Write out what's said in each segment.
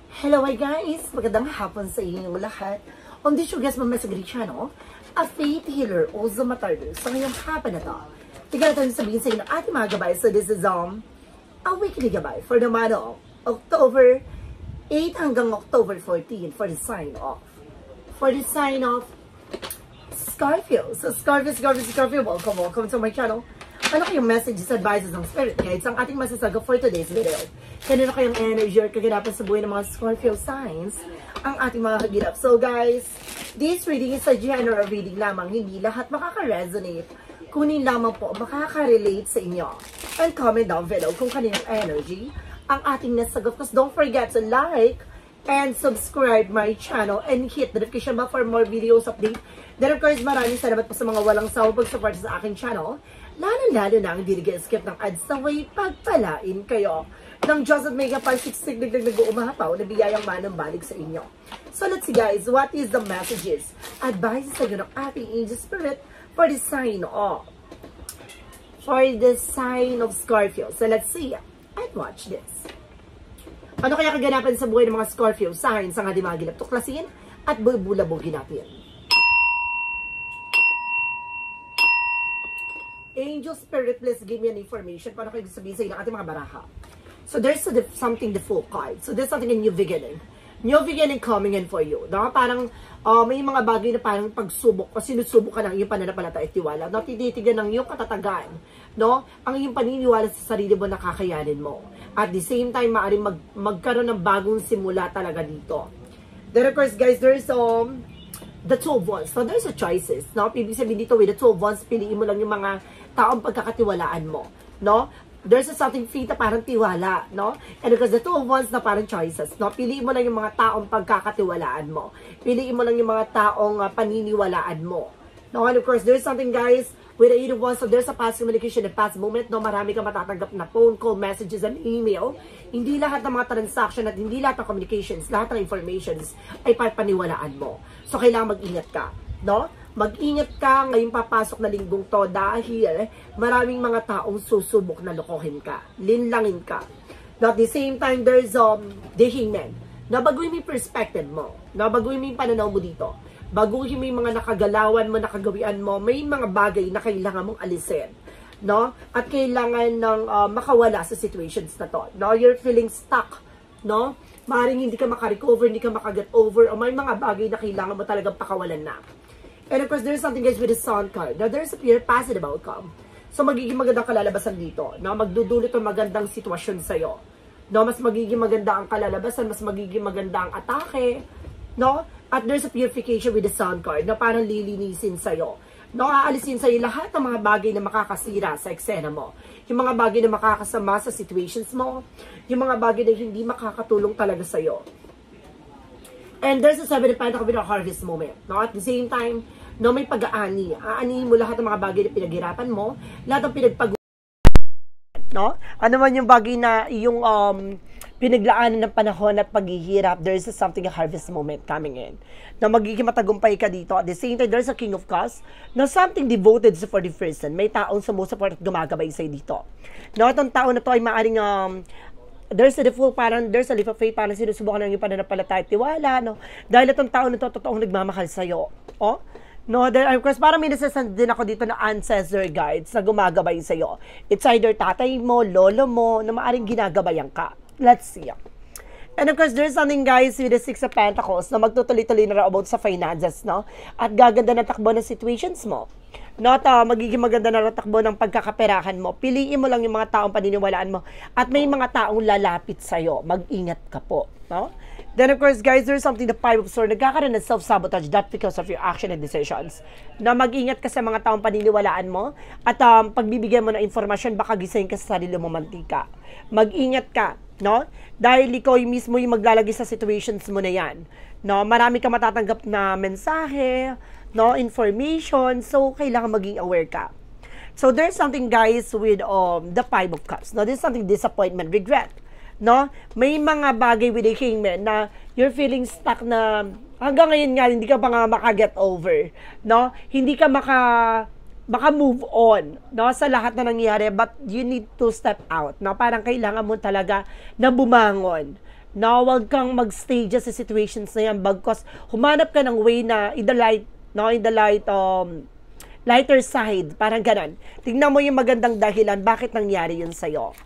Hello guys! Magandang hapon sa inyong lahat. On this show guys, Mamesagri Channel, a faith healer, also matardo. So ngayong hapon na to, tignan natin sabihin sa inyo ng ating mga gabay. So this is a weekly gabay for the month of October 8 hanggang October 14 for the sign of Scorpio. So Scorpio, welcome to my channel. Ano kayong messages, advices ng spirit guides ang ating masasaga for today's video? Kanino kayong energy or kaganapan sa buhay ng mga Scorpio signs ang ating mga kagilap? So guys, this reading is a general reading lamang. Hindi lahat makaka-resonate. Kunin lamang po makaka-relate sa inyo. And comment down below kung kaninong energy ang ating nasagot. Because don't forget to like and subscribe my channel and hit the notification bell for more videos update. Then of course, maraming salamat po sa mga walang sawang pag-support sa aking channel. Lalo-lalo na ang skip ng ads na way pagpalain kayo ng Diyos at may kapalsiksik nag-uumahapaw na biyayang manang-balik sa inyo. So let's see guys, what is the messages, advices sa ng ating angel spirit for the sign of Scorpio. So let's see and watch this. Ano kaya kaganapan sa buhay ng mga Scorpio signs ang ating mga ginap? Tuklasin at bubulabugin natin. Angel Spirit, please give me an information. Paano kayo sabihin sa inyo ng ating mga baraha? So there's something, the full card. So there's something, a new beginning. New beginning coming in for you. No? Parang may mga bagay na parang pagsubok o sinusubok ka ng iyong pananampalataya at tiwala. No? Tititigan ng iyong katatagan. No? Ang iyong paniniwala sa sarili mo na kakayanin mo. At the same time, maaaring magkaroon ng bagong simula talaga dito. Then of course guys, there's the 12 wands. So there's a choices. No? Ibig sabihin dito with the 12 wands, piliin mo lang yung mga taong pagkakatiwalaan mo, no? There's something faith na parang tiwala, no? And because the 12 wands na parang choices, no? Piliin mo lang yung mga taong pagkakatiwalaan mo. Piliin mo lang yung mga taong paniniwalaan mo. No? And of course, there's something guys, with the 8 of wands, so there's a past communication and past moment, no? Marami kang matatanggap na phone call, messages, and email. Hindi lahat ng mga transaction at hindi lahat ng communications, lahat ng informations ay papaniwalaan mo. So, kailangan mag-ingat ka, no? Mag-ingat ka ngayong papasok na linggong to dahil maraming mga taong susubok na lokohin ka. Linlangin ka. At the same time, there's the hangman. Nabaguhin mo yung perspective mo. Nabaguhin mo yung pananaw mo dito. Baguhin mo yung mga nakagalawan mo, nakagawian mo. May mga bagay na kailangan mong alisin. No? At kailangan ng makawala sa situations na to. No? You're feeling stuck. No? Maaaring hindi ka makarecover, hindi ka makaget over, o may mga bagay na kailangan mo talagang pakawalan na. And of course, there's something guys with the Sun card. Now, there's a pure positive outcome. So, magiging magandang kalalabasan dito. No? Magdudulot ng magandang sitwasyon sa'yo. No? Mas magiging maganda ang kalalabasan, mas magiging maganda ang atake. No? At there's a purification with the Sun card na parang lilinisin sa'yo. No? Aalisin sa'yo lahat ng mga bagay na makakasira sa eksena mo. Yung mga bagay na makakasama sa situations mo. Yung mga bagay na hindi makakatulong talaga sa'yo. And there's a 7 of Pentacles with a harvest moment. No? At the same time, no, may pag-aani. Aanihin mo lahat ng mga bagay na pinaghirapan mo, lahat ng pinagpag- no? Ano man yung bagay na yung pinaglaanan ng panahon at paghihirap, there's something, a harvest moment coming in. Na magiging matagumpay ka dito. At the same time, there's a King of Cups na something devoted for the person. May taong sumusupport at gumagabay sa'yo dito. No, itong tao na to ay maaring there's a default, parang there's a leap of faith, parang sinusubukan ng yung pananampalataya at tiwala, no? Dahil itong tao na to, totoong nagmamahal sa'yo. Oh? No, there, of course, parang may nasasand din ako dito na ancestor guides na gumagabay sa'yo. It's either tatay mo, lolo mo, na maaring ginagabayan ka. Let's see. And of course, there's something guys with the 6 of Pentacles na magtutuloy-tuloy na about sa finances, no? At gaganda na takbo ng situations mo. No, at magiging maganda na takbo ng pagkakaperahan mo. Piliin mo lang yung mga taong paniniwalaan mo. At may mga taong lalapit sa'yo. Mag-ingat ka po, no? Then of course guys, there's something, the 5 of Swords, nagkakaroon ng self-sabotage, that because of your action and decisions. Na mag-ingat ka sa mga taong paniniwalaan mo at pagbibigyan mo ng informasyon, baka gising ka sa sarili mo mantika. Mag-ingat ka, no? Dahil ikaw mismo yung maglalagay sa situations mo na yan. No? Marami ka matatanggap na mensahe, no? Information, so kailangan maging aware ka. So there's something guys with the 5 of Cups. No? There's something disappointment, regret. No? May mga bagay with the Hangman na you're feeling stuck na hanggang ngayon nga hindi ka pa nga maka-get over, no? Hindi ka maka-move on, no? Sa lahat na nangyayari, but you need to step out, no? Parang kailangan mo talaga na bumangon, No, wag kang mag-stay dyan sa situations na yan, bagkos humanap ka ng way na in the light, no, in the light, lighter side, parang ganon. Tingnan mo yung magandang dahilan, bakit nangyari yun sa'yo.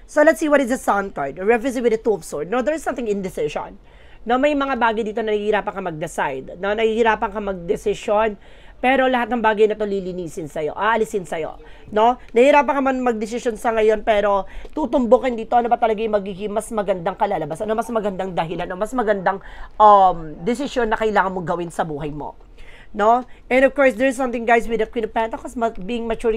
So, let's see what is the Sun card. Revisit with the Two of Swords. No, there's something indecision. No, may mga bagay dito na nahihirapan ka mag-decide. No, nahihirapan ka mag-desisyon, pero lahat ng bagay na to lilinisin sa'yo, aalisin sa'yo. No, nahihirapan ka man mag-desisyon sa ngayon, pero tutumbukin dito, ano ba talaga yung magiging mas magandang kalalabas, ano mas magandang dahilan, ano mas magandang desisyon na kailangan mong gawin sa buhay mo. No? And of course, there's something, guys, with the Queen of Pentacles, being mature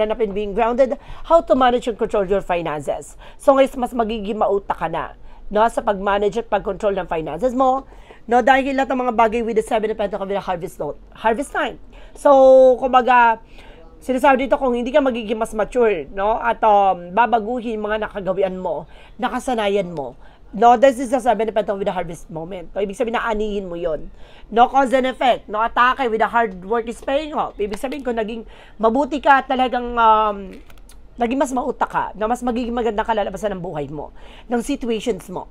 enough and being grounded, how to manage and control your finances. So, guys, mas magiging mauta ka na, no, sa pag-manage at pag-control ng finances mo, no, dahil lahat ng mga bagay with the Seven of Pentacles with the harvest time. So, kumbaga, sinasabi dito kung hindi ka magiging mas mature, no, at babaguhin mga nakagawian mo, nakasanayan mo, no, this is the Seven of Pentacles with the harvest moment. So, ibig sabihin na anihin mo yon. No, cause and effect. No, atake with the hard work is paying off. Ibig sabihin kung naging mabuti ka, talagang naging mas mautak ka, na mas magiging maganda kalalabasan ng buhay mo, ng situations mo.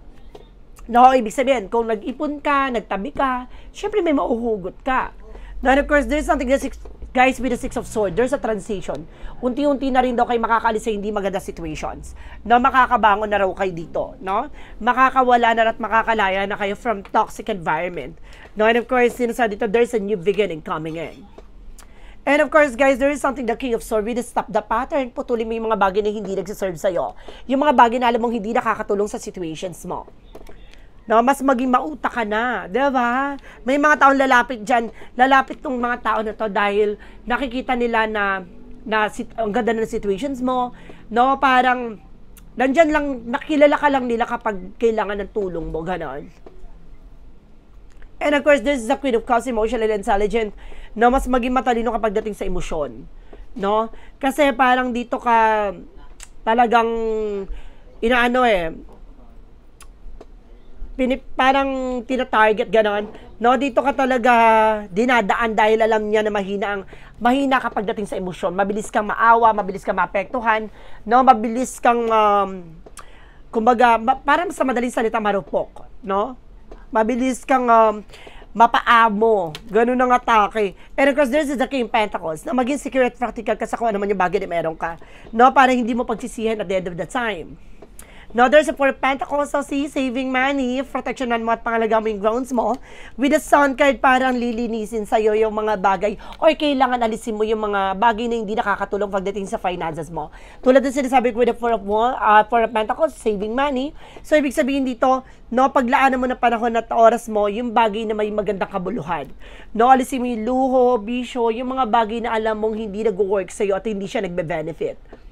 No, ibig sabihin, kung nag-ipon ka, nagtabi ka, syempre may mauhugot ka. No, and of course, there's something that guys, with the Six of Swords, there's a transition. Unti-unti na rin daw kayo makakalis sa hindi maganda situations. No, makakabangon na raw kayo dito. No? Makakawala na at makakalaya na kayo from toxic environment. No, and of course, sinasabi dito, there's a new beginning coming in. And of course, guys, there is something, the King of Swords, with the stop the pattern, putulin mo yung mga bagay na hindi nagsiserve sa'yo. Yung mga bagay na alam mong hindi nakakatulong sa situations mo. No, mas maging mauta ka na, 'di ba? May mga taong lalapit diyan, lalapit tong mga tao na to dahil nakikita nila na ang ganda ng situations mo, no, parang nandiyan lang, nakilala ka lang nila kapag kailangan ng tulong mo, ganon. And of course, this is the Queen of Cups, emotional and intelligent, no, mas maging matalino kapag dating sa emosyon, no? Kasi parang dito ka talagang parang tina-target, ganon. No, dito ka talaga dinadaan dahil alam niya na mahina kapag dating sa emosyon. Mabilis kang maawa, mabilis kang maapektuhan, no, mabilis kang, kumbaga, parang sa madaling salita, marupok, no? Mabilis kang mapaamo, ganun ang atake. And of course, there's the King of Pentacles, na maging secure at practical ka sa kung ano man yung bagay na meron ka, no, para hindi mo pagsisihan at the end of the time. No, there's a Four of Pentacles, so see, saving money, protectionan mo at pangalagaan mo yung grounds mo. With the Sun card, parang lilinisin sa'yo yung mga bagay or kailangan alisin mo yung mga bagay na hindi nakakatulong pagdating sa finances mo. Tulad ng sinasabi ko with the Four of Pentacles, saving money. So, ibig sabihin dito, no, paglaanan mo na panahon at oras mo, yung bagay na may magandang kabuluhan. No, alisin mo yung luho, bisyo, yung mga bagay na alam mong hindi nag-work sa'yo at hindi siya nagbe-benefit.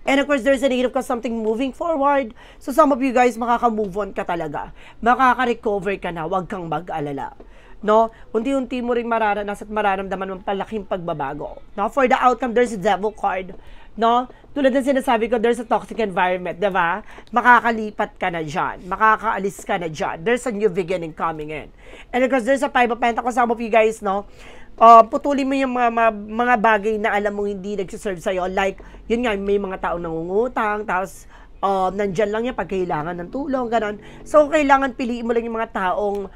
And of course, there's a need of something moving forward. So some of you guys, makaka-move on ka talaga. Makaka-recover ka na, huwag kang mag-alala. No? Unti-unti mo rin mararanas at mararamdaman ng palaking pagbabago. No? For the outcome, there's a Devil card. No? Tulad ng sinasabi ko, there's a toxic environment, diba? Makakalipat ka na dyan. Makakaalis ka na dyan. There's a new beginning coming in. And of course, there's a Five of Pentacles. Some of you guys, no? Putulin mo yung mga bagay na alam mong hindi nagsiserve sa'yo. Like, yun nga, may mga taong nangungutang, tapos nandyan lang yan pag kailangan ng tulong, gano'n. So, kailangan piliin mo lang yung mga taong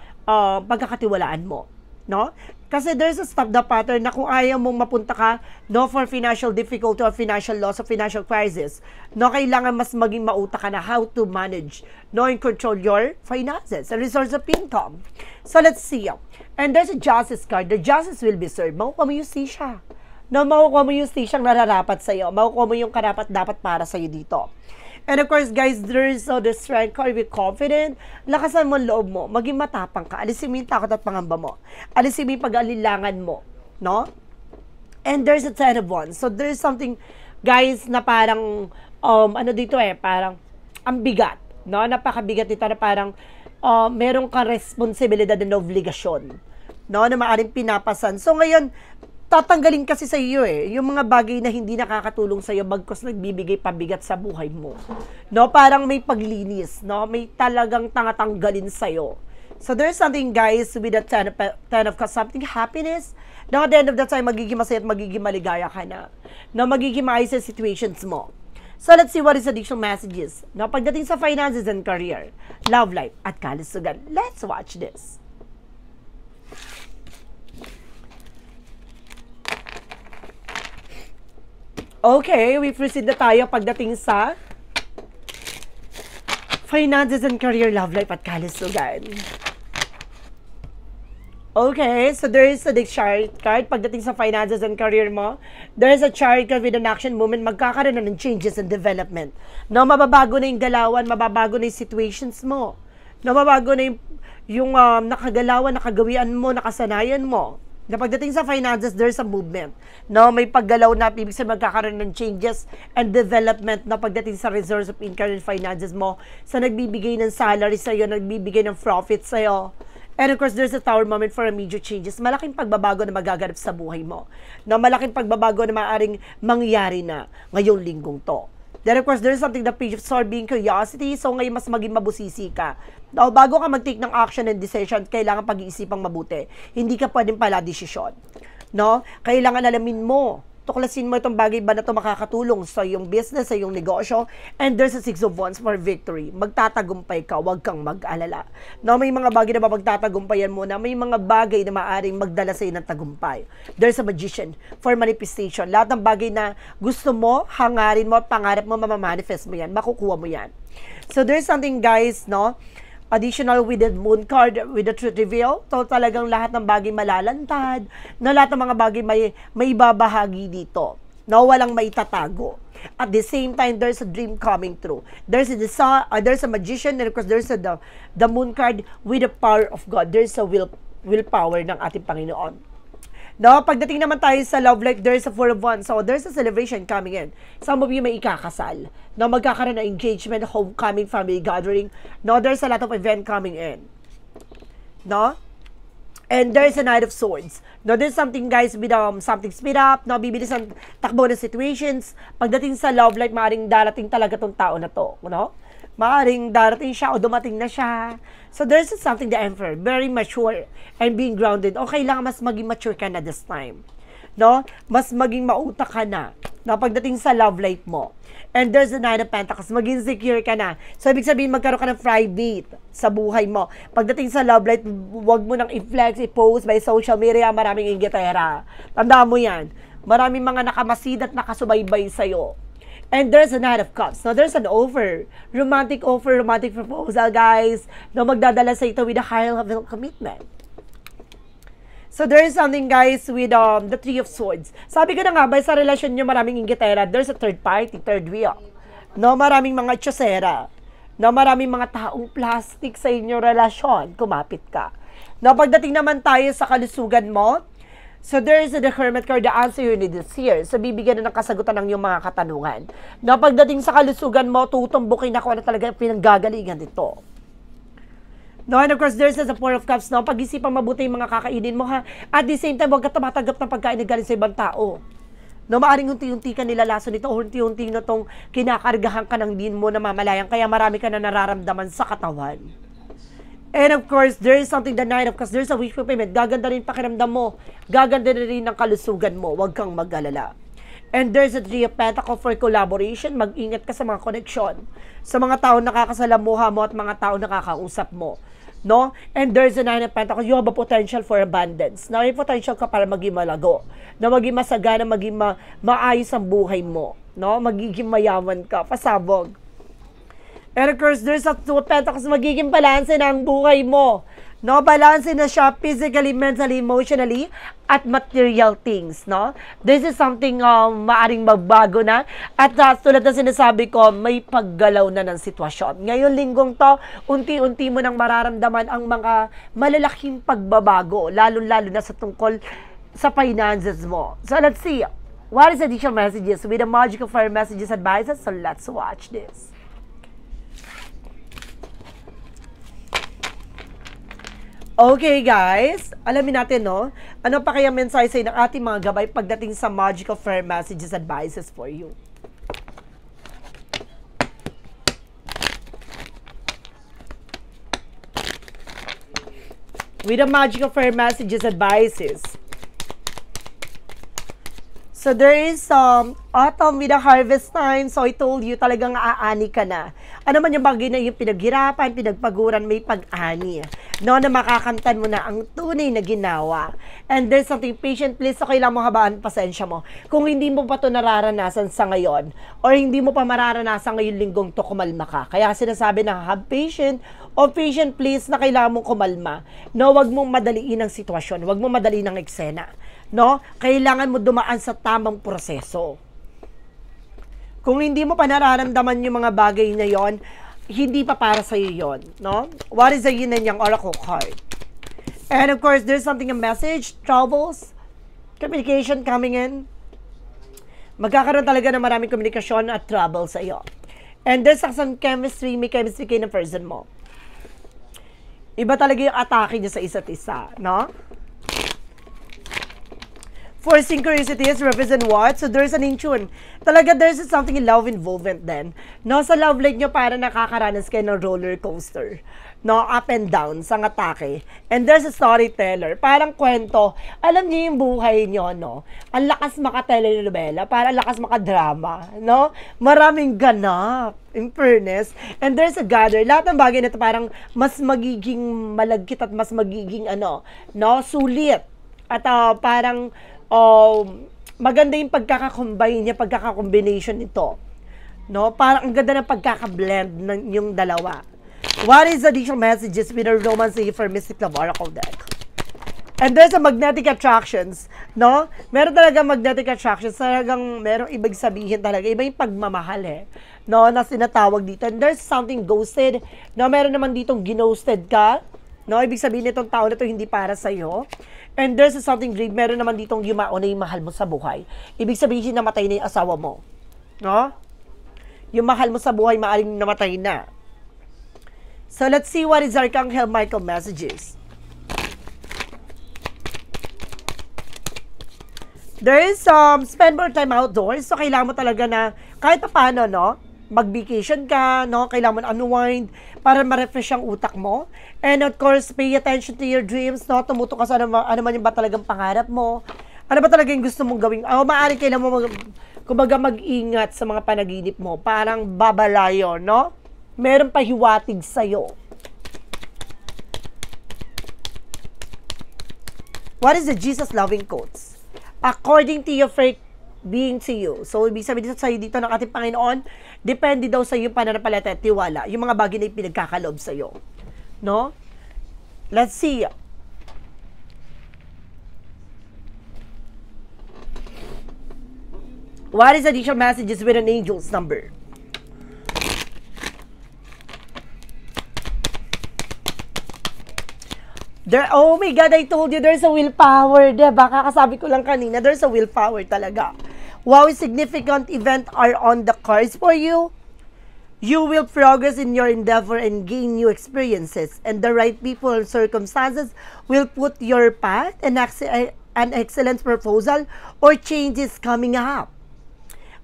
pagkakatiwalaan mo. No? Kasi there's a stop the pattern na kung ayaw mong mapunta ka, no, for financial difficulty or financial loss or financial crisis, no, kailangan mas maging mauta ka na how to manage, no, and control your finances, a resource of income. So, let's see. And there's a Justice card. The justice will be served. Makukuha mo yung stisya. No, makukuha mo yung stisyang nararapat sa'yo. Makukuha mo yung karapat-dapat para sa'yo dito. And of course, guys, there is the Strength card. Be confident. Lakasan mo ang loob mo. Maging matapang ka. Alisin mo yung takot at pangamba mo. Alisin mo yung pag-alilangan mo. No? And there's a Ten of Wands. So, there's something, guys, na parang, dito parang, ang bigat. No? Napakabigat dito na parang, meron kang responsibilidad na obligasyon, no, na maaaring pinapasan. So, ngayon, tatanggalin kasi sa iyo yung mga bagay na hindi nakakatulong sa iyo bagkus nagbibigay pabigat sa buhay mo. No, parang may paglinis, no, may talagang tangatanggalin sa iyo. So, there's something, guys, with the Ten of Cups, something happiness. No, at the end of the time, magiging masaya at magiging maligaya ka na. No, magiging maayos sa situations mo. So, let's see what is additional messages. Now, pagdating sa finances and career, love life, at kalusugan. Let's watch this. Okay, we proceed na tayo pagdating sa finances and career, love life, at kalusugan. Okay, so there is a chart card pagdating sa finances and career mo. There is a chart card with an action movement. Magkakaroon na ng changes and development. No, mababago na yung galawan, mababago na yung situations mo. No, mababago na yung nakagalawan, nakagawian mo, nakasanayan mo. Na pagdating sa finances, there's a movement. No, may paggalaw na, ibig sabihin magkakaroon ng changes and development na pagdating sa resource of income and finances mo, sa nagbibigay ng salary sa'yo, nagbibigay ng profit sa'yo. And of course, there's a tower moment for a major changes. Malaking pagbabago na magaganap sa buhay mo. No, malaking pagbabago na maaaring mangyari na ngayong linggong to. Then of course, there's something that page of sword being curiosity. So ngayon mas maging mabusisi ka. Now, bago ka mag-take ng action and decision, kailangan pag-iisipang mabuti. Hindi ka pwedeng pala desisyon. No? Kailangan alamin mo. Tuklasin mo itong bagay ba na ito makakatulong sa iyong business, sa iyong negosyo. And there's a 6 of Wands for victory. Magtatagumpay ka, huwag kang mag-alala. No, may mga bagay na mapagtatagumpayan mo na, may mga bagay na maaaring magdala sa iyo ng tagumpay. There's a magician for manifestation. Lahat ng bagay na gusto mo, hangarin mo, pangarap mo, mamamanifest mo yan, makukuha mo yan. So there's something, guys, no? Additional with the moon card, with the truth reveal. So, talagang lahat ng bagay malalantad, na lahat ng mga bagay may babahagi dito. No, walang maitatago. At the same time, there's a dream coming true. There's a magician, and of course, there's the moon card with the power of God. There's a willpower ng ating Panginoon. No, pagdating naman tayo sa love life, there's a 4 of Wands. So, there's a celebration coming in. Some of you may ikakasal. No, magkakaroon ng engagement, homecoming, family gathering. No, there's a lot of event coming in. No? And there's a Knight of Swords. No, there's something, guys, with something speed up. No, bibilis ang takbo ng situations. Pagdating sa love life, maaaring darating talaga tong tao na to. No? Maaaring darating siya o dumating na siya. So, there's something the Emperor, very mature and being grounded. O, kailangan mas maging mature ka na this time. No? Mas maging mautak ka na. No? Pagdating sa love life mo. And there's the Nine of Pentacles. Maging secure ka na. So, ibig sabihin, magkaroon ka ng private sa buhay mo. Pagdating sa love life, huwag mo nang i-flex, i-post by social media. Maraming inggitera. Tandaan mo yan. Maraming mga nakamasid at nakasubaybay sa'yo. And there's a Knight of Cups. Now, there's an offer, romantic proposal, guys, na magdadala sa ito with a high level commitment. So, there is something, guys, with the Three of Swords. Sabi ko na nga, sa relasyon nyo, maraming inggitera, there's a third party, third wheel. No, maraming mga tsyosera. No, maraming mga taong plastic sa inyong relasyon. Kumapit ka. No, pagdating naman tayo sa kalusugan mo, so, there is the Hermit card, the answer you need is here. So, bibigyan na ng kasagutan ng iyong mga katanungan. Na pagdating sa kalusugan mo, tutumbukin ako na talaga pinanggagalingan dito. No, and of course, there's the Four of Cups. No? Pag-isipan mabuti yung mga kakainin mo, ha? At the same time, huwag ka tumatanggap ng pagkain na galing sa ibang tao. No, maaring unti-unti ka nilalaso nito, o unti-unti na itong kinakargahan ka ng din mo na mamalayang, kaya marami ka na nararamdaman sa katawan. And of course, there is something the Nine of Cups, there's a wish fulfillment. Gaganda rin pakiramdam mo. Gaganda rin ang kalusugan mo. Huwag kang mag-alala. And there's a Three of Pentacles for collaboration. Mag-ingat ka sa mga koneksyon. Sa mga tao nakakasalamuha mo at mga tao nakakausap mo. No? And there's a Nine of Pentacles. You have a potential for abundance. Na may potential ka para maging malago. Na maging masagana, maging maayos ang buhay mo. No? Magiging mayaman ka. Pasabog. And of course, there's a Two of Pentacles, magiging balanse na ang buhay mo. No, balanse na siya physically, mentally, emotionally, at material things, no? This is something maaring magbago na. At tulad na sinasabi ko, may paggalaw na ng sitwasyon. Ngayon, linggong to, unti-unti mo nang mararamdaman ang mga malalaking pagbabago, lalo-lalo na sa tungkol sa finances mo. So, let's see. What is additional messages with the magical fire messages advices? So, let's watch this. Okay, guys. Alamin natin, no? Ano pa kaya mensahe sa'yo ng ating mga gabay pagdating sa magical fire messages advices for you? With the magical fire messages advices. So there is autumn with the harvest time. So I told you, talagang aani ka na. Ano man yung bagay na yung pinaghirapan, pinagpaguran, may pag-ani. No, na makakamtan mo na ang tunay na ginawa. And there's something patient, please. So kailangan mo habaan pasensya mo. Kung hindi mo pa ito nararanasan sa ngayon, or hindi mo pa mararanasan ngayong linggong to, kumalma ka. Kaya sinasabi na have patient, o patient please, na kailangan mong kumalma. No, wag mong madaliin ang sitwasyon. Wag mong madaliin ang eksena. No? Kailangan mo dumaan sa tamang proseso. Kung hindi mo pa nararamdaman yung mga bagay na yon, hindi pa para sa iyo yon, no? What is the yin and yang oracle card? And of course, there's something, a message, troubles, communication coming in. Magkakaroon talaga ng maraming komunikasyon at trouble sa iyo. And there's some chemistry, may chemistry kayo ng person mo. Iba talaga yung atake niya sa isa't isa, no? For synchronicities represent what? So there's an in-tune. Talaga there's something in love involvement then. No, sa love life nyo para nakakaranas kayo ng roller coaster. No, up and down, sang atake. And there's a storyteller. Parang kwento. Alam niyo yung buhay nyo, no? Ang lakas maka-telenovela, parang lakas maka-drama, no? Maraming ganap, in fairness. And there's a gather. Lahat ng bagay na ito parang mas magiging malagkit at mas magiging, no? Sulit. At parang maganda yung pagkakakombine niya, pagkakakombination nito. No? Parang ang ganda ng pagkakablend ng yung dalawa. What is additional messages with a romance for Mystic Love Oracle deck? And there's a magnetic attractions, no? Meron talaga magnetic attractions, talagang merong ibig sabihin talaga. Iba yung pagmamahal no? Na sinatawag dito. And there's something ghosted, no? Meron naman ditong ginosted ka, no? Ibig sabihin nitong tao na to hindi para sa'yo. And there's something great, meron naman ditong yumao na yung mahal mo sa buhay. Ibig sabihin, namatay na yung asawa mo. No? Yung mahal mo sa buhay, maaaring namatay na. So, let's see what is Archangel Michael messages. There is spend more time outdoors. So, kailangan mo talaga na, kahit pa paano, no? Mag-vacation ka, no? Kailangan mo na unwind para ma-refresh ang utak mo. And of course, pay attention to your dreams, no? Tumuto ka sa ano man yung ba talagang pangarap mo. Ano ba talaga yung gusto mong gawin? Maaaring kailangan mo kumbaga mag-ingat sa mga panaginip mo. Parang babalayo, no? Meron pa hiwatig sa'yo. What is the Jesus loving quotes? According to your faith being to you. So, ibig sabihin sa'yo dito ng ating Panginoon, depende daw sa iyo pananampalataya at tiwala. Yung mga bagay na pinagkakalob sa iyo. No? Let's see. What is additional messages with an angel's number? Oh my God, I told you, there's a willpower. Diba? Kakasabi ko lang kanina, there's a willpower talaga. Wow, significant event are on the cards for you. You will progress in your endeavor and gain new experiences. And the right people and circumstances will put your path and an excellent proposal or changes coming up.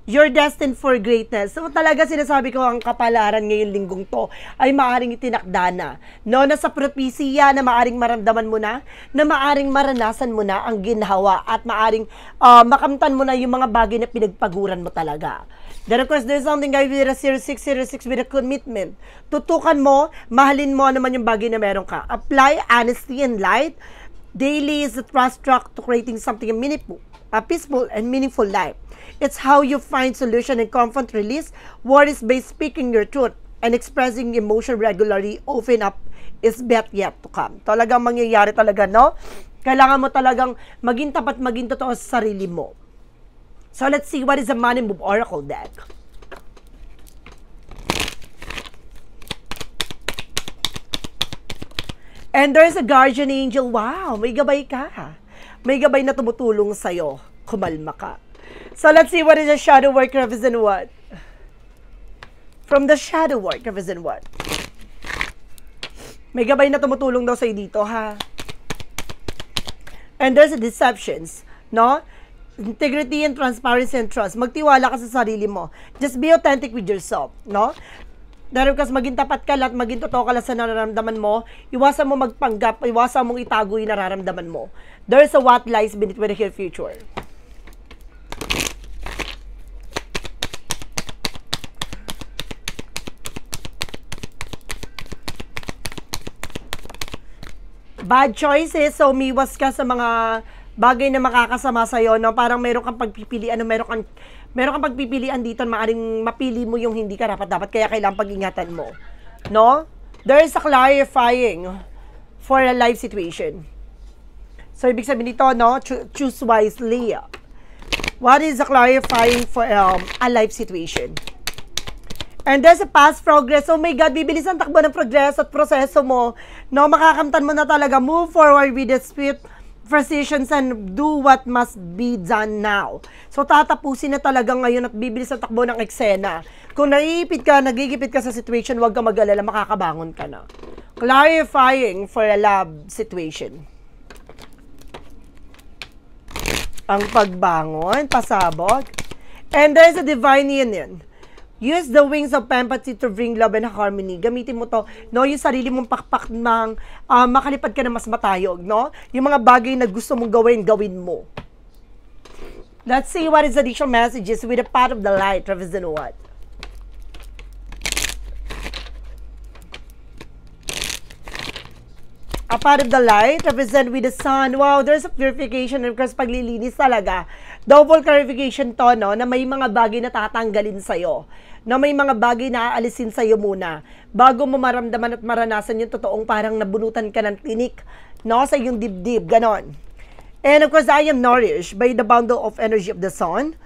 You're destined for greatness. So talaga sinasabi ko, ang kapalaran ngayong linggong to ay maaring itinakda na. No, na sa propesya na maaring maramdaman mo na maaring maranasan mo na ang ginhawa at maaring makamtan mo na yung mga bagay na pinagpaguran mo talaga. Then of course, there's something guys with a 0606 with a commitment. Tutukan mo, mahalin mo naman yung bagay na meron ka. Apply honesty and light. Daily is the trust track to creating something meaningful, a peaceful and meaningful life. It's how you find solution and confront release. What is by speaking your truth and expressing emotion regularly, open up is yet to come. Talagang mangyayari talaga, no? Kailangan mo talagang maging tapat, maging totoo sa sarili mo. So let's see what is the Money Move Oracle deck. And there's a guardian angel. Wow, may gabay ka. May gabay na tumutulong sa'yo. Kumalma ka. So let's see what is the shadow work represent what? From the shadow work represent what? May gabay na tumutulong daw sa'yo dito, ha? And there's a deceptions, no? Integrity and transparency and trust. Magtiwala ka sa sarili mo. Just be authentic with yourself, no? Dahil kasi maging tapat ka at maging totoo ka lang sa nararamdaman mo, iwasan mo magpanggap, iwasan mong itago yung nararamdaman mo. There's a what lies beneath with the future. bad choices. So, umiwas ka sa mga bagay na makakasama sa'yo, no? Parang meron kang pagpipilian, meron kang pagpipilian dito, maaring mapili mo yung hindi ka dapat. Kaya kailangan pag-ingatan mo. No? There is a clarifying for a life situation. So, ibig sabihin nito, no? Choose wisely. What is a clarifying for a life situation? And there's a past progress. Oh my God, bibilis ang takbo ng progress at proseso mo. No, makakamtan mo na talaga. Move forward with the swift precisions and do what must be done now. So, tatapusin na talaga ngayon at bibilis ang takbo ng eksena. Kung nagigipit ka sa situation, huwag ka mag-alala, makakabangon ka na. Clarifying for a love situation. Ang pagbangon, pasabog. And there's a divine union. Use the wings of empathy to bring love and harmony. Gamitin mo to, no? Yung sarili mong pakpak ng makalipad ka na mas matayog, no? Yung mga bagay na gusto mong gawin, gawin mo. Let's see what is the additional messages with the path of the light. Represent what? A part of the light, represent with the sun. Wow, there's a purification and of course, paglilinis talaga. Double clarification to, no? Na may mga bagay na tatanggalin sa'yo. Na may mga bagay na aalisin sa'yo muna. Bago mo maramdaman at maranasan yung totoong parang nabunutan ka ng tinik, no? Sa iyong dibdib, ganon. And of course, I am nourished by the bundle of energy of the sun,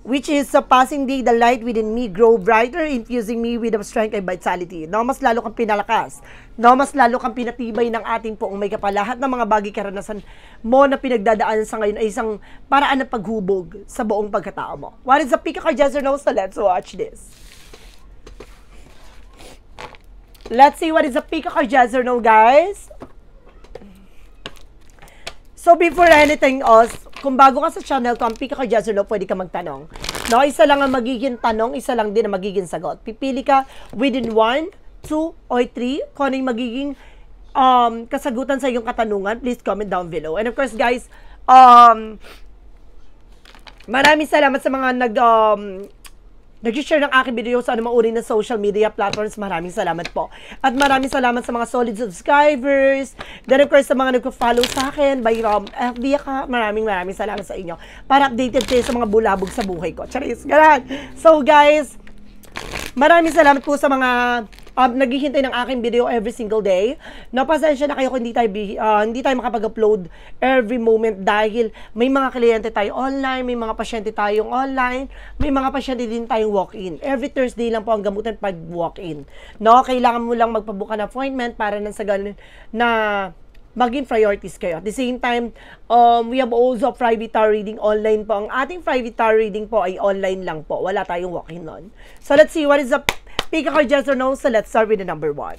which is a passing day, the light within me grow brighter, infusing me with the strength and vitality. No, mas lalo kang pinalakas. No, mas lalo kang pinatibay ng ating poong may kapal. Lahat ng mga bagay karanasan mo na pinagdadaanan sa ngayon ay isang paraan ng paghubog sa buong pagkatao mo. What is the pick of yes or no? So let's watch this. Let's see what is the pick of yes or no, guys. So before anything else, kung bago ka sa channel ko, ang pick of yes or no, pwede ka magtanong. No, isa lang ang magiging tanong, isa lang din ang magiging sagot. Pipili ka within 1, 2, or 3 kung ano yung magiging kasagutan sa iyong katanungan. Please comment down below. And of course, guys, maraming salamat sa mga nag-share ng aking video sa anumang uri ng social media platforms. Maraming salamat po. At maraming salamat sa mga solid subscribers. Then of course, sa mga nagko-follow sa akin by FB account. Maraming salamat sa inyo. Para updated kayo sa mga bulabog sa buhay ko. Charis, ganun. So guys, maraming salamat po sa mga naghihintay ng aking video every single day. No, pasensya na kayo kung hindi tayo makapag-upload every moment dahil may mga kliyente tayo online, may mga pasyente tayong online, may mga pasyente din tayong walk-in. Every Thursday lang po ang gamutan pag walk-in. No, kailangan mo lang magpabuka ng appointment para nang sa ganun na maging priorities kayo. At the same time, we have also private tarot reading online po. Ang ating private tarot reading po ay online lang po. Wala tayong walk-in nun. So let's see what is the pick a card, yes or no. So let's start with the number 1.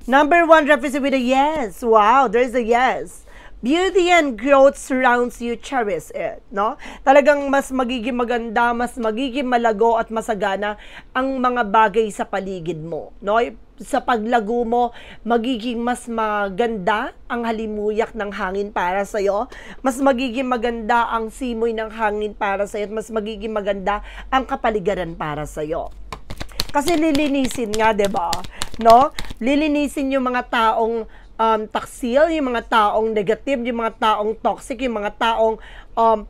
Number 1 represents with a yes. Wow, there's a yes. Beauty and growth surrounds you, cherish it. No? Talagang mas magiging maganda, mas magiging malago at masagana ang mga bagay sa paligid mo. No? Sa paglago mo, magiging mas maganda ang halimuyak ng hangin para sa'yo. Mas magiging maganda ang simoy ng hangin para sa'yo. At mas magiging maganda ang kapaligiran para sa'yo. Kasi lilinisin nga, diba? No? Lilinisin yung mga taong taksil, yung mga taong negative, yung mga taong toxic, yung mga taong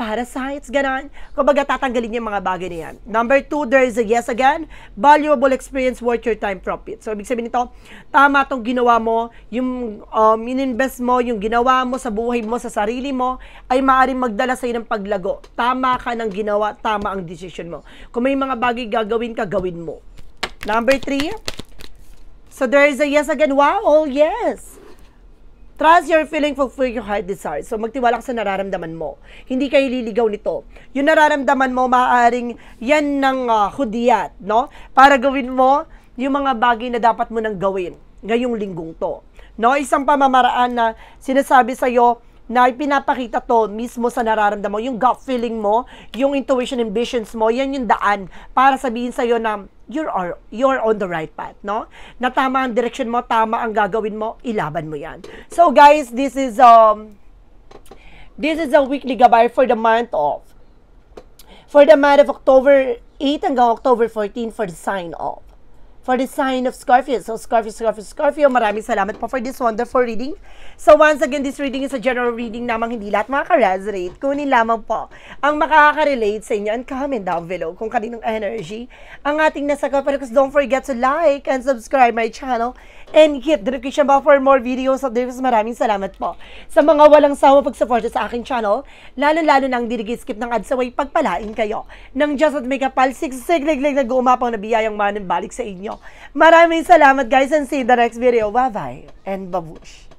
parasites, gano'n. Kumbaga, tatanggalin yung mga bagay na yan. Number 2, there is a yes again. Valuable experience worth your time profit. So, ibig sabihin nito, tama itong ginawa mo, yung ininvest mo, yung ginawa mo sa buhay mo, sa sarili mo, ay maaaring magdala sa'yo ng paglago. Tama ka ng ginawa, tama ang decision mo. Kung may mga bagay gagawin ka, gawin mo. Number 3, so there is a yes again. Wow, oh yes. Trust your feeling, fulfill your heart desires. So, magtiwala ka sa nararamdaman mo. Hindi kayo liligaw nito. Yung nararamdaman mo, maaaring yan ng hudiyat, no? Para gawin mo yung mga bagay na dapat mo nang gawin ngayong linggong to. No? Isang pamamaraan na sinasabi sa'yo na ipinapakita to mismo sa nararamdaman mo, yung gut feeling mo, yung intuition and visions mo, yan yung daan para sabihin sa'yo na you're on the right path, no? Na tama ang direction mo, tama ang gagawin mo, ilaban mo yan. So guys, this is a weekly gabay for the month of October 8 hanggang October 14 for the sign of for the sign of Scorpio. So, Scorpio, maraming salamat po for this wonderful reading. So, once again, this reading is a general reading namang hindi lahat makaka-resonate. Kunin lamang po ang makaka-relate sa inyo and comment down below kung kaninong energy ang ating nasagot. Pero don't forget to like and subscribe my channel and hit the notification bell for more videos of this. Maraming salamat po sa mga walang sawa pag-support sa aking channel. Lalo-lalo nang di skip ng ads away, pagpalain kayo ng Diyos at may kapal, siglig nag-uumapaw na biyayang manang balik sa inyo. Maraming salamat guys and see you in the next video. Bye-bye and babush!